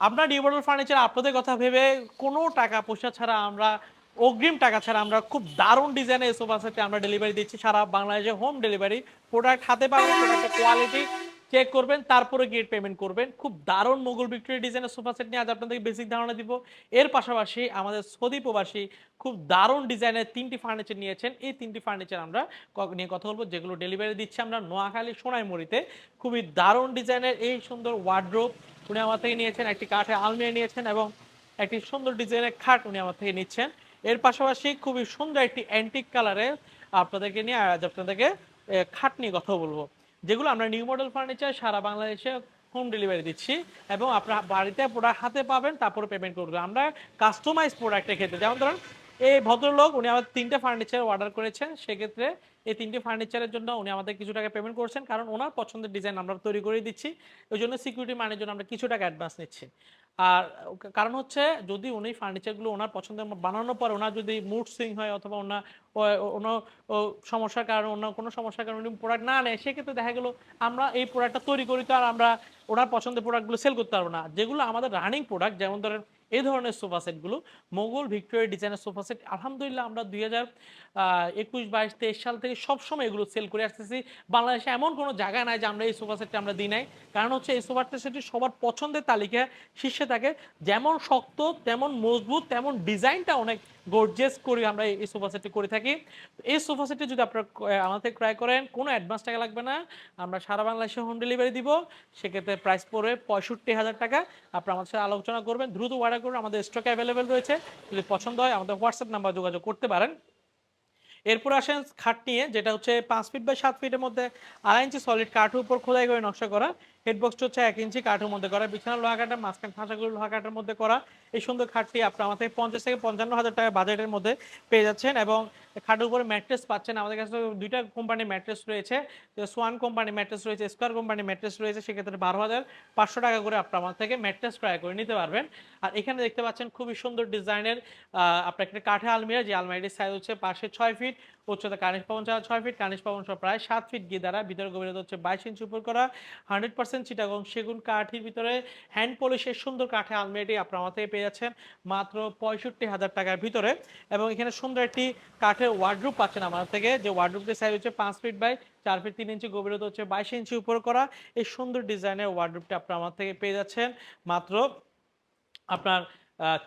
আমরা new model furniture আপনাদের কথা ভেবে কোনো টাকা পয়সা ছাড়া আমরা অগ্রিম টাকা ছাড়া আমরা খুব দারুণ ডিজাইনের এই সোফা সেটে আমরা ডেলিভারি দিচ্ছি সারা বাংলাদেশে হোম ডেলিভারি। প্রোডাক্ট হাতে পাবেন, প্রোডাক্টের কোয়ালিটি চেক করবেন, তারপরে গিয়ে পেমেন্ট করবেন। খুব দারুণ মুঘল ভিক্টোরিয়া ডিজাইনের সোফা সেট নিয়ে আজ আপনাদেরকে বেসিক ধারণা দিব। এর পাশাপাশি আমাদের সৌদি প্রবাসী খুব দারুণ ডিজাইনের ৩টি ফার্নিচার নিয়েছেন। এই ৩টি ফার্নিচার আমরা নিয়ে কথা বলবো, যেগুলো ডেলিভারি দিচ্ছি আমরা নোয়াখালী সোনাইমুড়িতে। খুবই দারুণ ডিজাইনের এই সুন্দর ওয়ার্ড্রোব উনি আমার থেকে নিয়েছেন, একটি কাঠের আলমিরা নিয়েছেন এবং একটি সুন্দর ডিজাইনের খাট উনি আমার থেকে নিচ্ছেন। এর পাশাপাশি খুবই সুন্দর একটি অ্যান্টিক কালারে আপনাদেরকে নিয়ে আজ আপনাদেরকে খাট নিয়ে কথা বলবো, যেগুলো আমরা নিউ মডেল ফার্নিচার সারা বাংলাদেশে হোম ডেলিভারি দিচ্ছি এবং আপনার বাড়িতে প্রোডাক্ট হাতে পাবেন, তারপরে পেমেন্ট করবেন। আমরা কাস্টমাইজ প্রোডাক্টের ক্ষেত্রে, যেমন ধরুন এই ভদ্রলোক উনি আমার 3টে ফার্নিচার অর্ডার করেছেন, সেক্ষেত্রে এই 3টে ফার্নিচারের জন্য উনি আমাদের কিছু টাকা পেমেন্ট করছেন, কারণ ওনার পছন্দের ডিজাইন আমরা তৈরি করে দিচ্ছি। ওই জন্য সিকিউরিটি মানের জন্য আমরা কিছু টাকা অ্যাডভান্স নিচ্ছি। আর কারণ হচ্ছে যদি উনি ফার্নিচারগুলো ওনার পছন্দের বানানোর পর ওনার যদি মুড সুইং হয় অথবা ওনার অন্য সমস্যার কারণে, অন্য কোনো সমস্যার কারণে উনি প্রোডাক্ট না নেয়, সেক্ষেত্রে দেখা গেলো আমরা এই প্রোডাক্টটা তৈরি করি তো আর আমরা ওনার পছন্দের প্রোডাক্টগুলো সেল করতে পারবো না। যেগুলো আমাদের রানিং প্রোডাক্ট, যেমন ধরেন এই ধরনের সোফা সেটগুলো মোগল ভিক্টোরিয়া ডিজাইনের সোফা সেট, আলহামদুলিল্লাহ আমরা 2021, 22, 23 সাল থেকে সবসময় এগুলো সেল করে আসতেছি। বাংলাদেশে এমন কোনো জায়গা নাই যে আমরা এই সোফা সেটটা আমরা দিই নাই, কারণ হচ্ছে এই সোফা সেটটি সবার পছন্দের তালিকা শীর্ষে থাকে। যেমন শক্ত তেমন মজবুত, তেমন ডিজাইনটা অনেক গর্জিয়াস করে আমরা এই সোফা সেটটি করে থাকি। এই সোফা সেটটি যদি আপনারা আমাদের ক্রয় করেন, কোনো অ্যাডভান্স টাকা লাগবে না, আমরা সারা বাংলাদেশে হোম ডেলিভারি দিব। সেক্ষেত্রে প্রাইস পড়বে 65,000 টাকা। আপনারা আমাদের সাথে আলোচনা করবেন, দ্রুত অর্ডার করুন, আমাদের স্টকে অ্যাভেলেবেল রয়েছে। যদি পছন্দ হয় আমাদের হোয়াটসঅ্যাপ নাম্বার যোগাযোগ করতে পারেন। এরপর আসেন খাট নিয়ে, যেটা হচ্ছে 5 ফিট বাই 7 ফিটের মধ্যে 2.5 ইঞ্চি সলিড কাঠের উপর খোদাই করে নকশা করা। হেডবক্সটা হচ্ছে 1 ইঞ্চি কাঠের মধ্যে করা, বিছানা লোহা কাঠের, মাঝখান ঠাঁচাগুলো লোহা কাঠের মধ্যে করা। এই সুন্দর খাটটি আপনার আমার থেকে 50 থেকে 55,000 টাকা বাজেটের মধ্যে পেয়ে যাচ্ছেন এবং খাটের উপরে ম্যাট্রেস পাচ্ছেন। আমাদের কাছে 2টা কোম্পানির ম্যাট্রেস রয়েছে, সোয়ান কোম্পানি ম্যাট্রেস রয়েছে, স্কয়ার কোম্পানি ম্যাট্রেস রয়েছে। সেক্ষেত্রে 12,500 টাকা করে আপনার আমার থেকে ম্যাট্রেস ক্রয় করে নিতে পারবেন। আর এখানে দেখতে পাচ্ছেন খুবই সুন্দর ডিজাইনের আপনার একটা কাঠের আলমিরা, যে আলমারিটির সাইজ হচ্ছে পাশে 6 ফিট, উচ্চতা কানিশ পাবন 6 ফিট, কানিশ পাবন সহ প্রায় 7 ফিট গিয়ে দ্বারা, ভিতরে গভীরতা হচ্ছে 22 ইঞ্চি উপর করা, 100% চিটাগং সেগুন কাঠের ভিতরে হ্যান্ড পলিশের সুন্দর কাঠের আলমারিটি আপনার আমার থেকে পেয়ে যাচ্ছেন মাত্র 65,000 টাকার ভিতরে। এবং এখানে সুন্দর একটি কাঠের ওয়ার্ডরোব পাচ্ছেন আমার থেকে, যে ওয়ার্ডরোবটির সাইজ হচ্ছে 5 ফিট বাই 4 ফিট 3 ইঞ্চি, গভীরতা হচ্ছে 22 ইঞ্চি উপর করা। এই সুন্দর ডিজাইনের ওয়ার্ডরোবটি আপনার আমার থেকে পেয়ে যাচ্ছেন মাত্র আপনার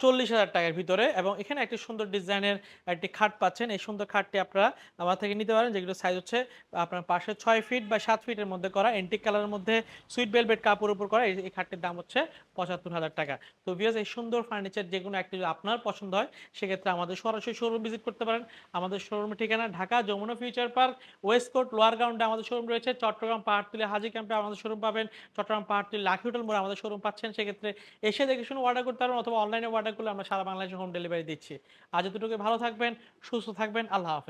40,000 টাকার ভিতরে। এবং এখানে একটি সুন্দর ডিজাইনের একটি খাট পাচ্ছেন। এই সুন্দর খাটটি আপনারা আমার থেকে নিতে পারেন, যেগুলো সাইজ হচ্ছে আপনার পাশে 6 ফিট বা 7 ফিটের মধ্যে করা, এন্টিক কালারের মধ্যে সুইট ভেলভেট কাপড়ের উপর করা। এই খাটটির দাম হচ্ছে 75,000 টাকা। তো ভিউয়ার্স, এই সুন্দর ফার্নিচার যেকোনো একটি যদি আপনার পছন্দ হয়, সেক্ষেত্রে আমাদের সরাসরি শোরুম ভিজিট করতে পারেন। আমাদের শোরুমের ঠিকানা Dhaka Jamuna future park, west court lower গ্রাউন্ডে আমাদের শোরুম রয়েছে। চট্টগ্রাম পাহাড়তলী হাজি ক্যাম্পে আমাদের শোরুম পাবেন। চট্টগ্রাম পাহাড়তলী লাকি হোটেল মোড়ে আমাদের শোরুম পাচ্ছেন। সেক্ষেত্রে এসে দেখে শুনে অর্ডার করতে পারবেন, অথবা অনলাইনে অর্ডার করলে আমরা সারা বাংলাদেশে হোম ডেলিভারি দিচ্ছি। আজ এতটুকু, ভালো থাকবেন, সুস্থ থাকবেন, আল্লাহ হাফেজ।